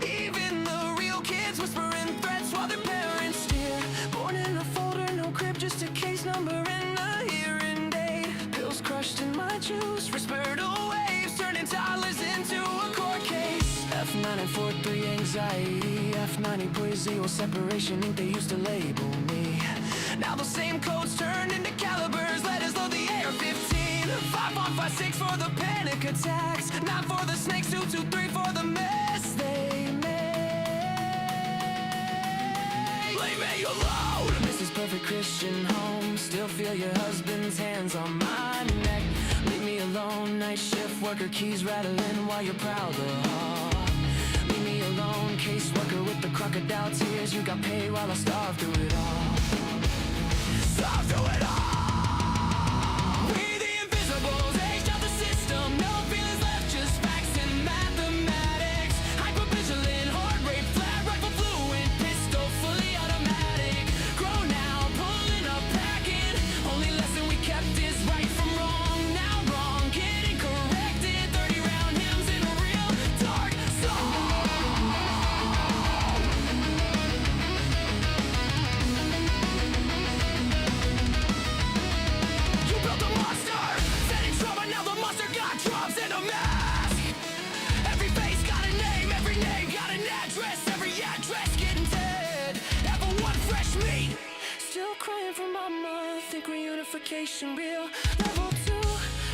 Even the real kids whispering threats while their parents steer. Born in a folder, no crib, just a case number and a hearing date. Pills crushed in my juice, respiratory waves turning toddlers into a court case. F943 anxiety, F90.0 separation ink, they used to label me. Now those same codes turned into calibers, letters load the AR-15. 5156 for the panic attacks, 9 for the snakes, 223 for the mess they made. Leave me alone. This is perfect Christian home. still feel your husband's hands on my neck. Leave me alone, night shift worker, keys rattling while you're proud of heart. Leave me alone, caseworker with the crocodile tears. You got paid while I starved through it all. Starved through it all. We the invisibles, aged out the system. No feelings left, just facts and mathematics. Hypervigilant, heart rate, flat rifle fluent, pistol fully automatic. Grown now, pulling up, packing. Only lesson we kept is right from wrong. Now wrong, getting corrected. 30-round hymns in a real dark song. You built a monster, setting trauma. Now the monster got drums and a mask. Every face got a name, every name got an address. Every address getting dead. Everyone fresh meat. Still crying for mama, think reunification real. Level 2,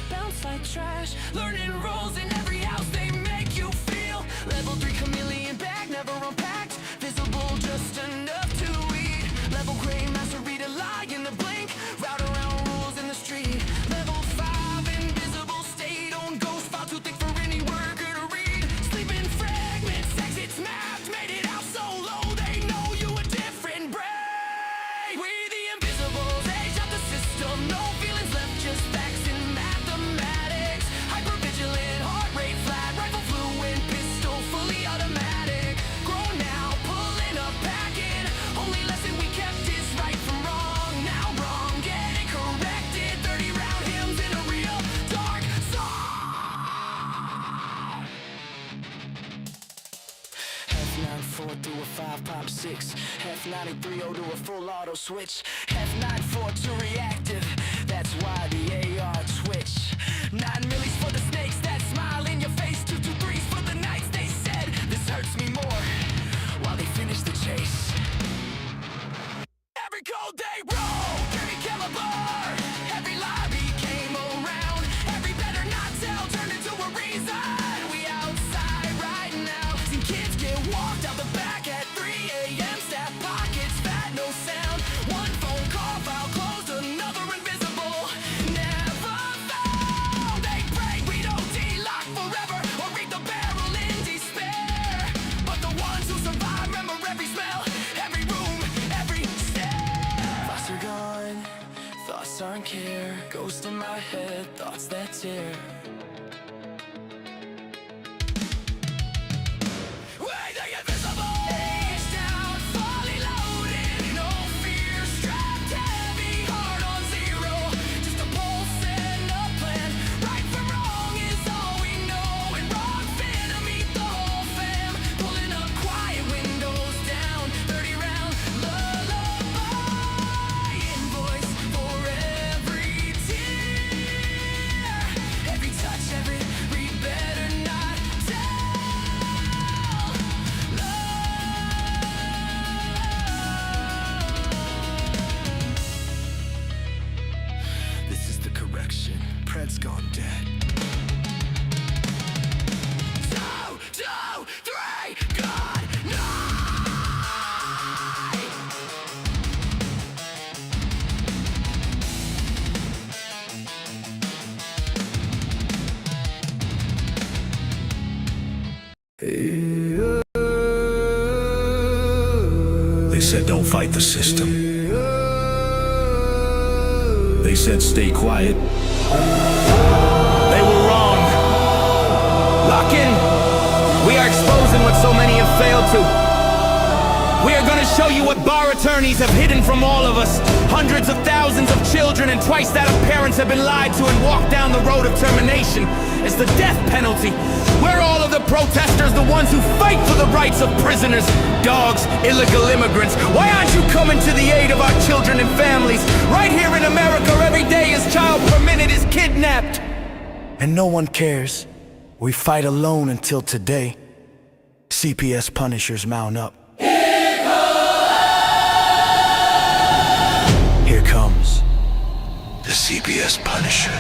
bounce like trash. Learning roles in every house they make you feel. Level 3, chameleon bag, never unpacked. Visible just enough to eat. Level gray, master read a lie in the blink. Route around rules in the street. Level 5, invisible state. Own ghost file too thick for any worker to read. Sleeping fragments, exits mapped. Made it out so low they know you a different breed. We the invisibles, age out the system. No feelings left, just facts and mathematics. Hypervigilant, heart rate flat, rifle fluent, pistol fully automatic. Grown now, pulling up, packing. Only lesson we kept is right from wrong. Now wrong, getting corrected. 30-round hymns in a real dark song. F94 through a 5 pop 6. F93 to a full auto switch. F94 to reactive. That's why the AR twitch. 9 millis for the snakes that smile in your face. 223s for the nights they said this hurts me more. While they finish the chase. Every code they wrote, every caliber, every lie became around. Every better not tell turned into a reason. We outside right now. Seen kids get walked out the back at 3 a.m. Staff pockets fat, no sound. One phone call, file closed, another invisible. Never found. They pray we don't de-lock forever or read the barrel in despair. But the ones who survive remember every smell, every room, every stare. Thoughts are gone, thoughts aren't care. Ghost in my head, thoughts that tear. We're the invisible. Aged out, fully loaded. No fear, strapped heavy, heart on zero. Just a pulse and a plan. Right from wrong is all we know. And wrong finna meet the whole fam. Pulling up quiet, windows down. 30-round lullaby. Invoice for every tear. Every touch, every read better not tell. This is the correction. Pred's gone dead. 2, 2, 3, good night. They said don't fight the system. They said stay quiet. They were wrong. Lock in. We are exposing what so many have failed to. We are going to show you what bar attorneys have hidden from all of us. Hundreds of thousands of children and twice that of parents have been lied to and walked down the road of termination. It's the death penalty. We're all of the protesters, the ones who fight for the rights of prisoners, dogs, illegal immigrants. Why aren't you coming to the aid of our children and families? Right here in America, every day a child per minute is kidnapped. And no one cares. We fight alone until today. CPS Punishers mount up. Here comes The CPS Punisher.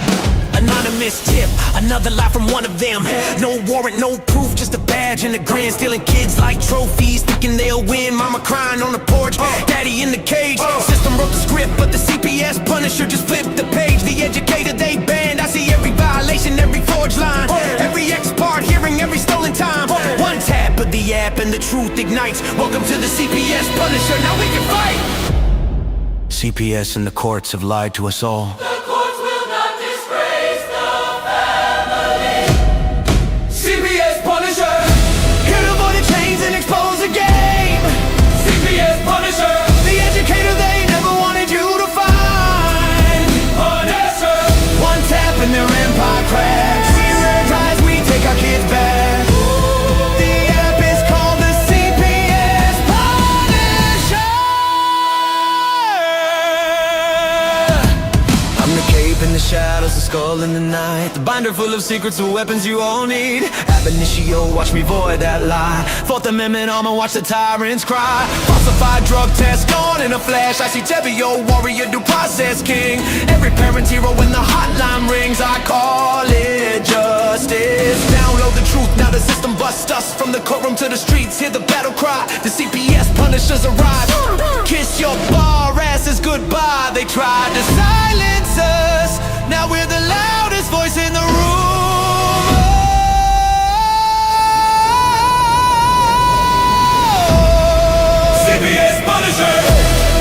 anonymous tip, another lie from one of them. No warrant, no proof, just a bad badge and a grin, stealing kids like trophies, thinking they'll win. Mama crying on the porch, daddy in the cage. System wrote the script, but the CPS Punisher just flipped the page. The educator they banned, I see every violation, every forged line, every ex-part hearing, every stolen time. One tap of the app and the truth ignites. Welcome to the CPS Punisher, now we can fight. CPS and the courts have lied to us all. The courts will not disgrace the family. CPS Punisher, Here to avoid the chains and expose the game. CPS Punisher, The educator they never wanted you to find. Punisher, One tap and their empire cracks. We rise, we take our kids back. The app is called the CPS Punisher. I'm the cape in the shadows, the skull in the night, the binder full of secrets, the weapons you all need. Ab initio, watch me void that lie. Fourth Amendment armor, watch the tyrants cry. Falsified drug test gone in a flash. I see Tevio, warrior, due process king. Every parent hero when the hotline rings. I call it justice. Download the truth, now the system busts us. From the courtroom to the streets, hear the battle cry. The CPS Punishers arrive. Kiss your bar asses goodbye. They tried to silence us, now we're the loudest voice in the room. CPS Punisher,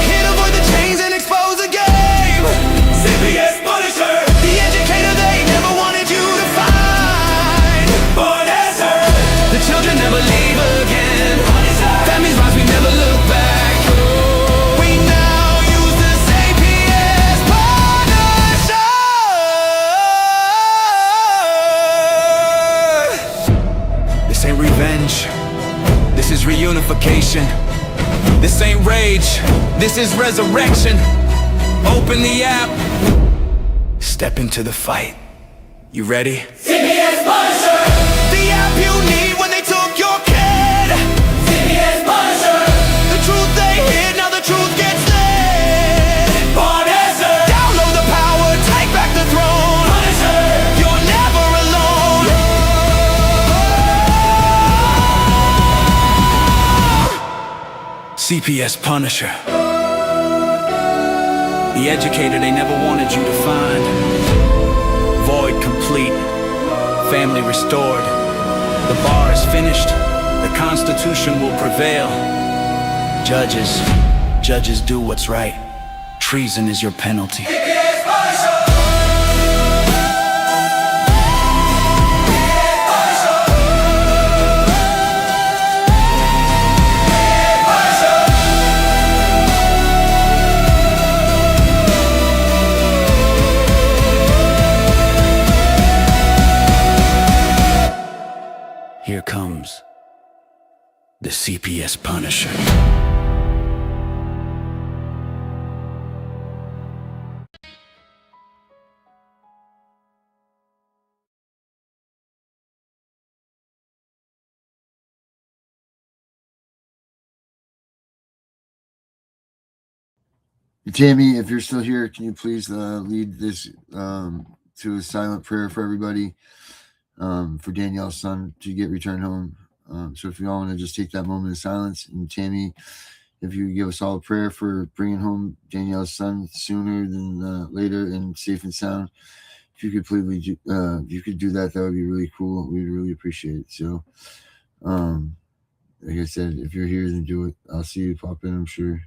Here to avoid the chains and expose the game. CPS Punisher, The educator they never wanted you to find. Punisher, The children never leave again. Families rise, we never look back. We now use the CPS Punisher. This ain't revenge, this is reunification. This ain't rage, this is resurrection. Open the app, step into the fight. You ready? CPS Punisher, The app you need when they took your kid. CPS Punisher, The truth they hid, now the truth gets lit. Punisher, Download the power, take back the throne. Punisher, You're never alone. CPS Punisher. The educator they never wanted you to find. Void complete, family restored. The bar is finished, the Constitution will prevail. Judges do what's right. Treason is your penalty. CPS Punisher, Here comes the CPS Punisher. Tammy, if you're still here, can you please lead this to a silent prayer for everybody, for Danielle's son to get returned home. So if you all want to just take that moment of silence, and Tammy, if you give us all a prayer for bringing home Danielle's son sooner than later and safe and sound, if you could please, you could do that, that would be really cool. We'd really appreciate it. So, like I said, if you're here, then do it. I'll see you pop in, I'm sure.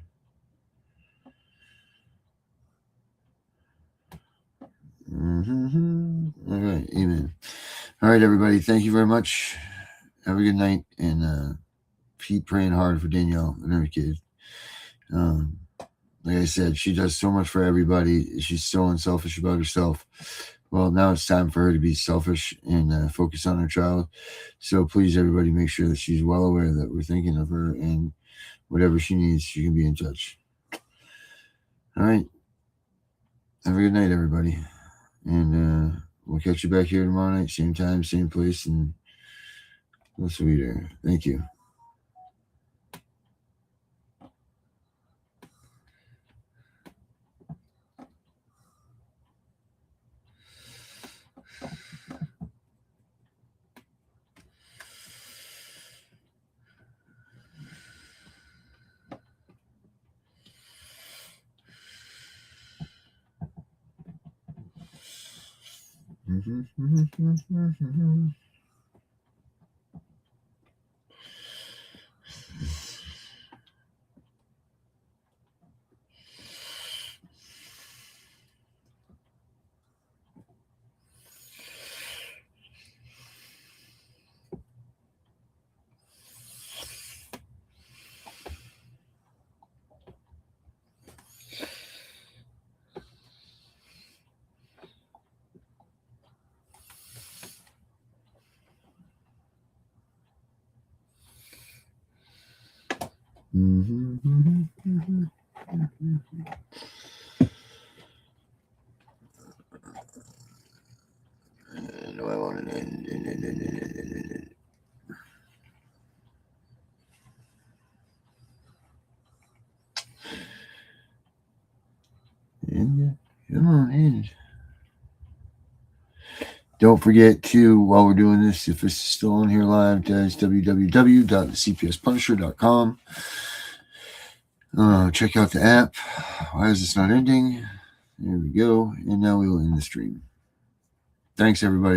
All right, amen. All right, everybody, thank you very much. Have a good night, and keep praying hard for Danielle and her kid. Like I said, she does so much for everybody. She's so unselfish about herself. Well, now it's time for her to be selfish and focus on her child. So please, everybody, make sure that she's well aware that we're thinking of her, and whatever she needs, she can be in touch. All right. Have a good night, everybody. And we'll catch you back here tomorrow night, same time, same place, and we'll see you there. Thank you. No, I want to end. Come on, end. Don't forget to, while we're doing this, if it's still on here live, guys, www.thecpspunisher.com. Check out the app. Why is this not ending? There we go. And now we will end the stream. Thanks, everybody.